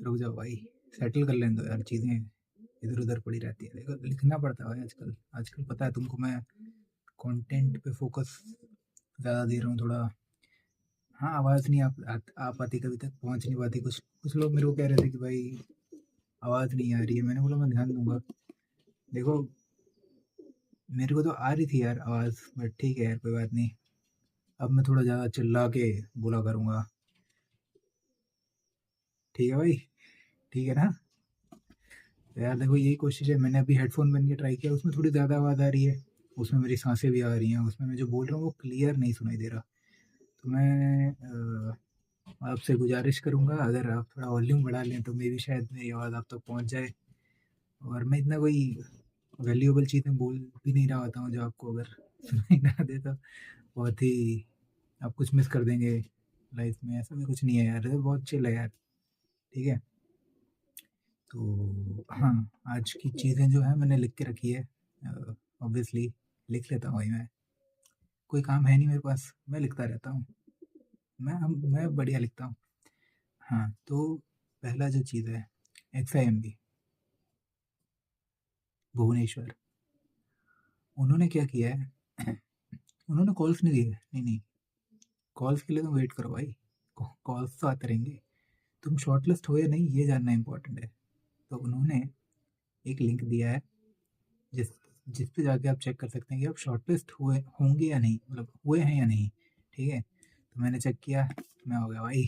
रुक जाओ भाई, सेटल कर लेने दो यार, चीज़ें इधर उधर पड़ी रहती है। देखो लिखना पड़ता है भाई आजकल। आजकल पता है तुमको, मैं कंटेंट पे फोकस ज़्यादा दे रहा हूँ थोड़ा। हाँ, आवाज़ नहीं आ पाती कभी तक, पहुँच नहीं पाती। कुछ कुछ लोग मेरे को कह रहे थे कि भाई आवाज़ नहीं आ रही है। मैंने बोला मैं ध्यान दूंगा। देखो मेरे को तो आ रही थी यार आवाज़, बट ठीक है यार, कोई बात नहीं। अब मैं थोड़ा ज़्यादा चिल्ला के बोला करूँगा। ठीक है भाई, ठीक है ना? तो यार देखो यही कोशिश है। मैंने अभी हेडफोन बन के ट्राई किया, उसमें थोड़ी ज़्यादा आवाज़ आ रही है। उसमें मेरी सांसें भी आ रही हैं, उसमें मैं जो बोल रहा हूँ वो क्लियर नहीं सुनाई दे रहा। तो मैं आपसे गुजारिश करूँगा, अगर आप थोड़ा वॉल्यूम बढ़ा लें तो मे भी शायद मेरी आवाज़ आप तक पहुँच जाए। और मैं इतना कोई वैल्यूएबल चीज़ें बोल भी नहीं रहा होता हूँ जो आपको अगर सुनाई ना दे तो बहुत ही आप कुछ मिस कर देंगे लाइफ में। ऐसा भी कुछ नहीं है यार, ये बहुत चिल है यार। ठीक है, तो हाँ, आज की चीज़ें जो है मैंने लिख के रखी है। ऑब्वियसली लिख लेता हूँ भाई मैं, कोई काम है नहीं मेरे पास, मैं लिखता रहता हूँ। मैं बढ़िया लिखता हूँ। हाँ, तो पहला जो चीज़ है, XIMB भुवनेश्वर, उन्होंने क्या किया है उन्होंने कॉल्स नहीं दिए। नहीं नहीं, कॉल्स के लिए तुम वेट करो भाई, कॉल्स तो आते रहेंगे। तुम शॉर्टलिस्ट हो या नहीं ये जानना इम्पोर्टेंट है। तो उन्होंने एक लिंक दिया है जिस जिस पे जाके आप चेक कर सकते हैं कि आप शॉर्टलिस्ट हुए होंगे या नहीं, मतलब हुए हैं या नहीं। ठीक है, तो मैंने चेक किया, मैं हो गया भाई,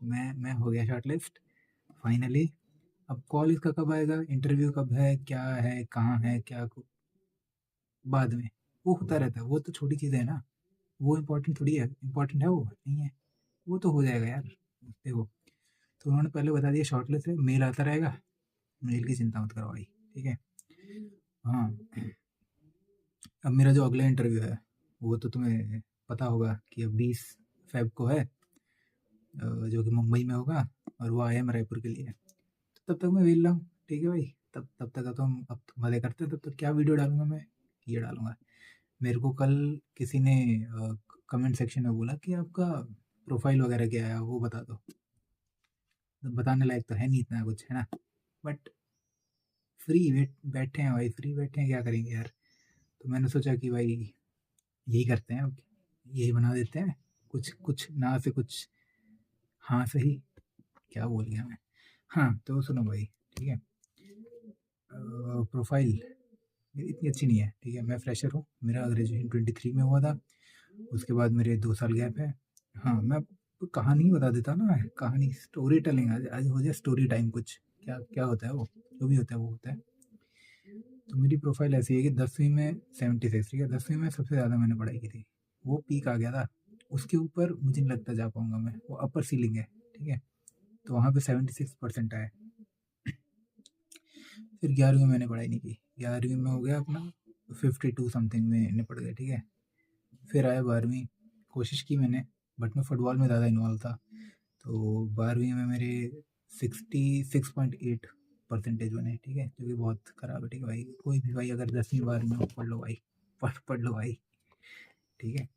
मैं हो गया शॉर्टलिस्ट फाइनली। अब कॉल इसका कब आएगा, इंटरव्यू कब है, क्या है, कहाँ है, क्या बाद में वो होता रहता है। वो तो छोटी चीज़ है ना, वो इम्पोर्टेंट थोड़ी है। इम्पोर्टेंट है वो नहीं है, वो तो हो जाएगा यार। देखो, तो उन्होंने पहले बता दिया शॉर्टलिस्ट है, मेल आता रहेगा, मेल की चिंता मत करो भाई। ठीक है, हाँ। अब मेरा जो अगला इंटरव्यू है वो तो तुम्हें पता होगा कि अब 20 फ़ेब को है, जो कि मुंबई में होगा, और वो आया है रायपुर के लिए। तो तब तक मैं वेल हूँ। ठीक है भाई, तब तब तक तो हम अब तो मज़े करते हैं। तब तक क्या वीडियो डालूंगा मैं, ये डालूंगा। मेरे को कल किसी ने कमेंट सेक्शन में बोला कि आपका प्रोफाइल वगैरह क्या है वो बता दो। तो बताने लायक तो है नहीं इतना कुछ, है ना? बट फ्री बैठे हैं भाई, फ्री बैठे हैं, क्या करेंगे यार? तो मैंने सोचा कि भाई यही करते हैं अब, यही बना देते हैं। कुछ कुछ ना से कुछ हाँ सही, क्या बोल गया मैं? हाँ, तो सुनो भाई, ठीक है। प्रोफाइल मेरी इतनी अच्छी नहीं है। ठीक है, मैं फ्रेशर हूँ, मेरा ग्रेजुएशन 23 में हुआ था। उसके बाद मेरे 2 साल गैप है। हाँ, मैं आपको कहानी बता देता ना, कहानी स्टोरी टेलिंग। आज आज हो जाए स्टोरी टाइम कुछ। क्या क्या होता है वो, जो भी होता है वो होता है। तो मेरी प्रोफाइल ऐसी है कि 10वीं में 76, ठीक है, 10वीं में सबसे ज़्यादा मैंने पढ़ाई की थी। वो पीक आ गया था, उसके ऊपर मुझे नहीं लगता जा पाऊँगा मैं, वो अपर सीलिंग है। ठीक है, तो वहाँ पे 76% आए। फिर 11वीं में मैंने पढ़ाई नहीं की, 11वीं में हो गया अपना 52 समथिंग में निपट गया। ठीक है, फिर आया 12वीं, कोशिश की मैंने, बट मैं फुटबॉल में ज़्यादा इन्वॉल्व था। तो 12वीं में मेरे 66.8 परसेंटेज बने। ठीक है, जो कि बहुत ख़राब है। ठीक है भाई, कोई भी भाई अगर 10वीं 12वीं में पढ़ लो भाई, पढ़ लो भाई। ठीक है,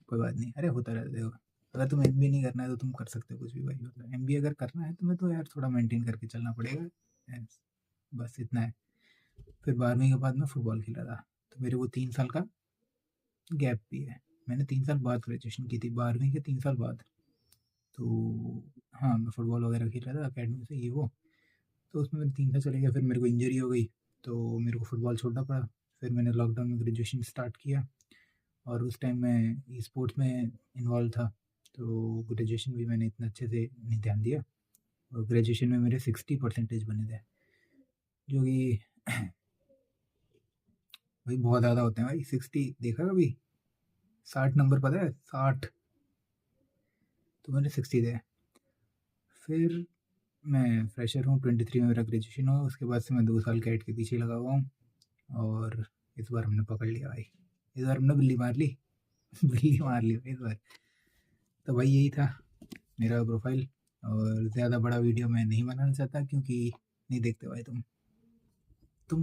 कोई बात नहीं, अरे होता रहता है। देखो, अगर तुम एमबीए नहीं करना है तो तुम कर सकते हो कुछ भी भाई। मतलब एमबीए अगर करना है तुम्हें तो यार थोड़ा मेंटेन करके चलना पड़ेगा। Yes, बस इतना है। फिर 12वीं के बाद मैं फुटबॉल खेला था, तो मेरे वो 3 साल का गैप भी है। मैंने 3 साल बाद ग्रेजुएशन की थी, 12वीं के 3 साल बाद। तो हाँ, मैं फुटबॉल वगैरह खेल रहा था अकेडमी से, ये वो। तो उसमें मेरे 3 साल चले गए, फिर मेरे को इंजरी हो गई, तो मेरे को फुटबॉल छोड़ना पड़ा। फिर मैंने लॉकडाउन में ग्रेजुएशन स्टार्ट किया, और उस टाइम मैं ई स्पोर्ट्स में इन्वॉल्व था। तो ग्रेजुएशन भी मैंने इतना अच्छे से नहीं ध्यान दिया, और ग्रेजुएशन में मेरे 60 परसेंटेज बने थे, जो कि भाई बहुत ज़्यादा होते हैं भाई। 60 देखा कभी? 60 नंबर पता है, 60। तो मैंने 60 थे। फिर मैं फ्रेशर हूँ, 23 में मेरा ग्रेजुएशन हुआ। उसके बाद से मैं 2 साल कैट के पीछे लगा हुआ हूँ, और इस बार हमने पकड़ लिया भाई। इस बार हमने बिल्ली मार ली बिल्ली मार ली भाई इस बार। तो भाई यही था मेरा प्रोफाइल, और ज़्यादा बड़ा वीडियो मैं नहीं बनाना चाहता, क्योंकि नहीं देखते भाई तुम